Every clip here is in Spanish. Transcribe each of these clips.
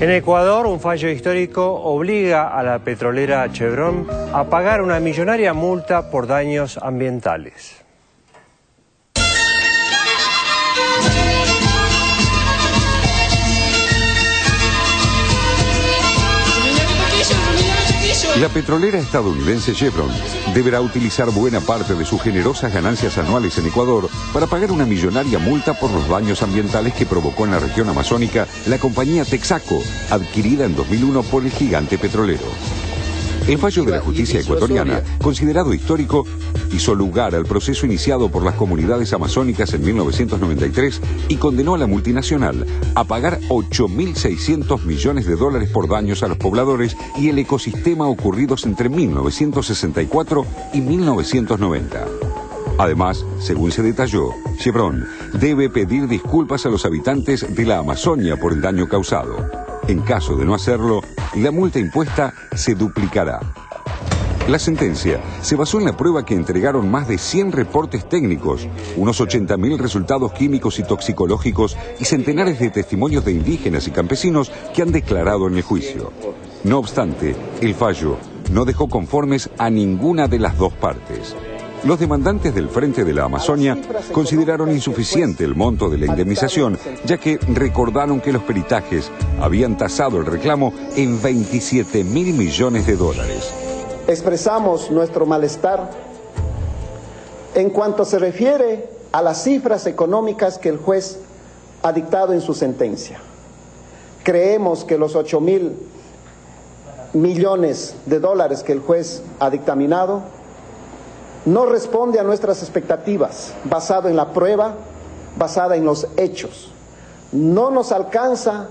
En Ecuador, un fallo histórico obliga a la petrolera Chevron a pagar una millonaria multa por daños ambientales. La petrolera estadounidense Chevron deberá utilizar buena parte de sus generosas ganancias anuales en Ecuador para pagar una millonaria multa por los daños ambientales que provocó en la región amazónica la compañía Texaco, adquirida en 2001 por el gigante petrolero. El fallo de la justicia ecuatoriana, considerado histórico, hizo lugar al proceso iniciado por las comunidades amazónicas en 1993 y condenó a la multinacional a pagar 8.600 millones de dólares por daños a los pobladores y el ecosistema ocurridos entre 1964 y 1990. Además, según se detalló, Chevron debe pedir disculpas a los habitantes de la Amazonia por el daño causado. En caso de no hacerlo, la multa impuesta se duplicará. La sentencia se basó en la prueba que entregaron más de 100 reportes técnicos, unos 80.000 resultados químicos y toxicológicos y centenares de testimonios de indígenas y campesinos que han declarado en el juicio. No obstante, el fallo no dejó conformes a ninguna de las dos partes. Los demandantes del Frente de la Amazonia consideraron insuficiente el monto de la indemnización, ya que recordaron que los peritajes habían tasado el reclamo en 27.000 millones de dólares. Expresamos nuestro malestar en cuanto se refiere a las cifras económicas que el juez ha dictado en su sentencia. Creemos que los 8.000 millones de dólares que el juez ha dictaminado no responde a nuestras expectativas, basado en la prueba, basada en los hechos. No nos alcanza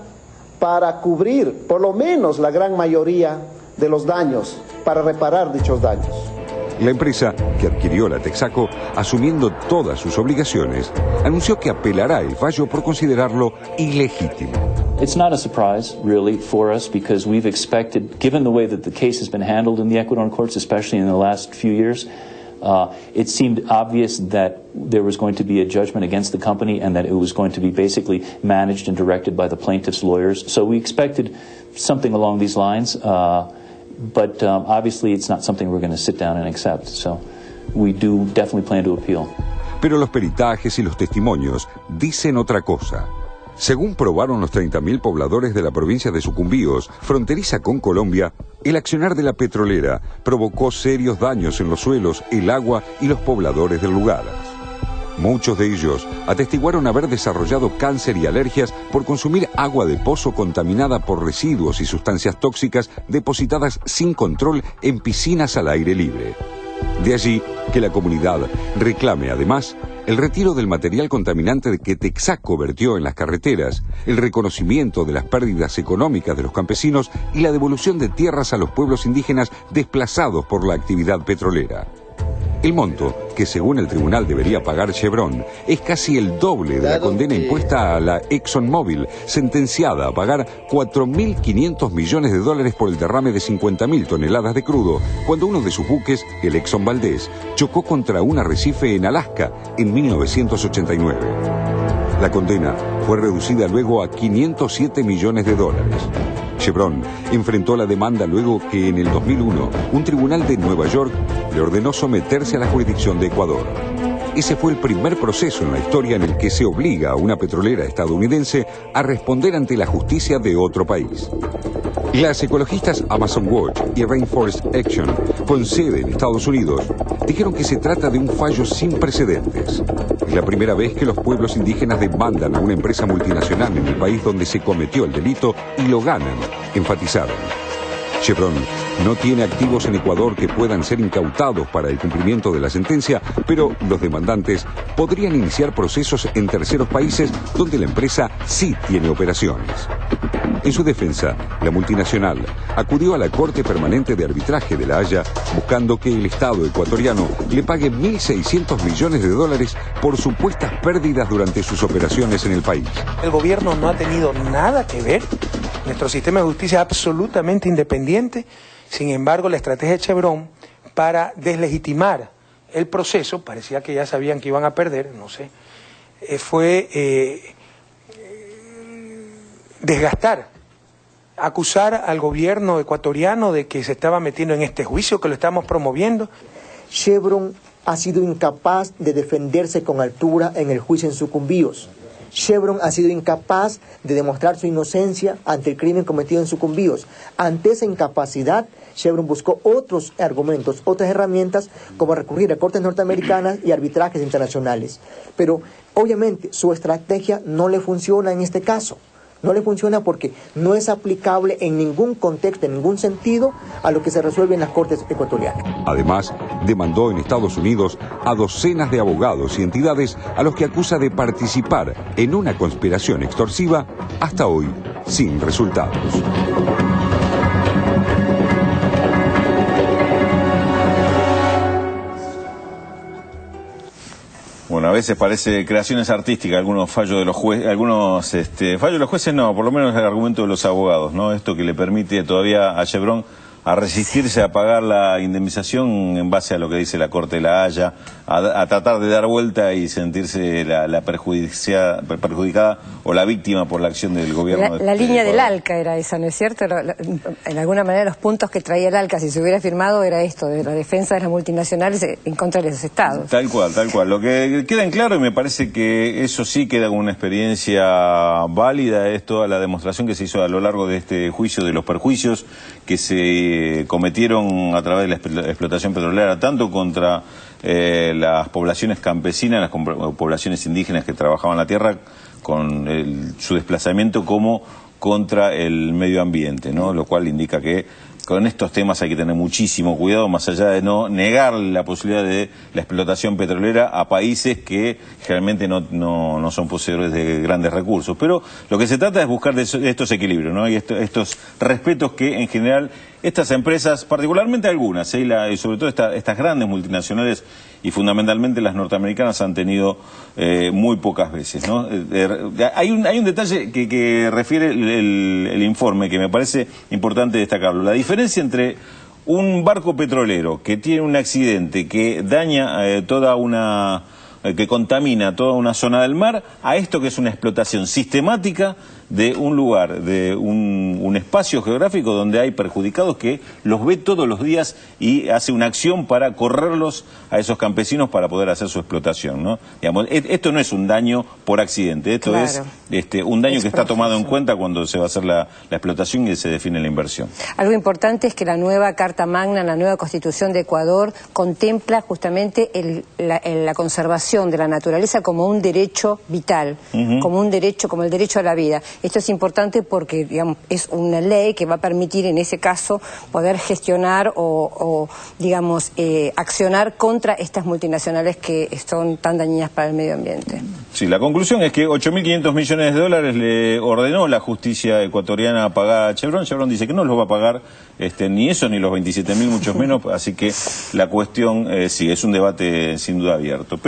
para cubrir por lo menos la gran mayoría de los daños, para reparar dichos daños. La empresa, que adquirió la Texaco, asumiendo todas sus obligaciones, anunció que apelará el fallo por considerarlo ilegítimo. It's not a surprise, really, for us, because we've expected, given the way that the case has been handled in the Ecuadorian courts, especially in the last few years, it seemed obvious that there was going to be a judgment against the company and that it was going to be basically managed and directed by the plaintiff's lawyers. So we expected something along these lines, but obviously it's not something we're going to sit down and accept. So we do definitely plan to appeal. Pero los peritajes y los testimonios dicen otra cosa. Según probaron los 30.000 pobladores de la provincia de Sucumbíos, fronteriza con Colombia, el accionar de la petrolera provocó serios daños en los suelos, el agua y los pobladores del lugar. Muchos de ellos atestiguaron haber desarrollado cáncer y alergias por consumir agua de pozo contaminada por residuos y sustancias tóxicas depositadas sin control en piscinas al aire libre. De allí que la comunidad reclame además el retiro del material contaminante que Texaco vertió en las carreteras, el reconocimiento de las pérdidas económicas de los campesinos y la devolución de tierras a los pueblos indígenas desplazados por la actividad petrolera. El monto, que según el tribunal debería pagar Chevron, es casi el doble de la condena impuesta a la ExxonMobil, sentenciada a pagar 4.500 millones de dólares por el derrame de 50.000 toneladas de crudo, cuando uno de sus buques, el Exxon Valdez, chocó contra un arrecife en Alaska en 1989. La condena fue reducida luego a 507 millones de dólares. Chevron enfrentó la demanda luego que en el 2001 un tribunal de Nueva York le ordenó someterse a la jurisdicción de Ecuador. Ese fue el primer proceso en la historia en el que se obliga a una petrolera estadounidense a responder ante la justicia de otro país. Las ecologistas Amazon Watch y Rainforest Action, con sede en Estados Unidos, dijeron que se trata de un fallo sin precedentes. Es la primera vez que los pueblos indígenas demandan a una empresa multinacional en el país donde se cometió el delito y lo ganan, enfatizaron. Chevron no tiene activos en Ecuador que puedan ser incautados para el cumplimiento de la sentencia, pero los demandantes podrían iniciar procesos en terceros países donde la empresa sí tiene operaciones. En su defensa, la multinacional acudió a la Corte Permanente de Arbitraje de La Haya buscando que el Estado ecuatoriano le pague 1.600 millones de dólares por supuestas pérdidas durante sus operaciones en el país. El gobierno no ha tenido nada que ver. Nuestro sistema de justicia es absolutamente independiente. Sin embargo, la estrategia de Chevron para deslegitimar el proceso, parecía que ya sabían que iban a perder, no sé, fue desgastar acusar al gobierno ecuatoriano de que se estaba metiendo en este juicio, que lo estamos promoviendo. Chevron ha sido incapaz de defenderse con altura en el juicio en Sucumbíos. Chevron ha sido incapaz de demostrar su inocencia ante el crimen cometido en Sucumbíos. Ante esa incapacidad, Chevron buscó otros argumentos, otras herramientas, como recurrir a cortes norteamericanas y arbitrajes internacionales. Pero, obviamente, su estrategia no le funciona en este caso. No le funciona porque no es aplicable en ningún contexto, en ningún sentido, a lo que se resuelve en las cortes ecuatorianas. Además, demandó en Estados Unidos a docenas de abogados y entidades a los que acusa de participar en una conspiración extorsiva, hasta hoy sin resultados. Bueno, a veces parece creaciones artísticas, algunos fallos de los jueces, fallos de los jueces no, por lo menos el argumento de los abogados, ¿no? Esto que le permite todavía a Chevron a resistirse a pagar la indemnización en base a lo que dice la Corte de la Haya, a tratar de dar vuelta y sentirse la perjudicada o la víctima por la acción del gobierno. La línea del ALCA era esa, ¿no es cierto? En alguna manera los puntos que traía el ALCA, si se hubiera firmado, era esto, de la defensa de las multinacionales en contra de los estados. Tal cual, tal cual. Lo que queda en claro, y me parece que eso sí queda como una experiencia válida, es toda la demostración que se hizo a lo largo de este juicio de los perjuicios que se cometieron a través de la explotación petrolera, tanto contra las poblaciones campesinas, las poblaciones indígenas que trabajaban la tierra con su desplazamiento, como contra el medio ambiente, ¿no? Lo cual indica que con estos temas hay que tener muchísimo cuidado, más allá de no negar la posibilidad de la explotación petrolera a países que generalmente no son poseedores de grandes recursos. Pero lo que se trata es buscar estos equilibrios, ¿no? Y estos respetos que en general estas empresas, particularmente algunas, y sobre todo estas grandes multinacionales y fundamentalmente las norteamericanas, han tenido muy pocas veces, ¿no? Hay un detalle que refiere el informe que me parece importante destacarlo. La diferencia entre un barco petrolero que tiene un accidente que daña que contamina toda una zona del mar, a esto que es una explotación sistemática de un lugar, de un espacio geográfico donde hay perjudicados que los ve todos los días y hace una acción para correrlos a esos campesinos para poder hacer su explotación, ¿no? Digamos, esto no es un daño por accidente, esto es un daño que está tomado en cuenta cuando se va a hacer la explotación y se define la inversión. Algo importante es que la nueva Carta Magna, la nueva Constitución de Ecuador, contempla justamente la conservación de la naturaleza como un derecho vital, como un derecho, como el derecho a la vida. Esto es importante porque, digamos, es una ley que va a permitir en ese caso poder gestionar o accionar contra estas multinacionales que son tan dañinas para el medio ambiente. Sí, la conclusión es que 8.500 millones de dólares le ordenó la justicia ecuatoriana pagar a Chevron. Chevron dice que no los va a pagar ni eso ni los 27.000, mucho menos, así que la cuestión sí es un debate sin duda abierto.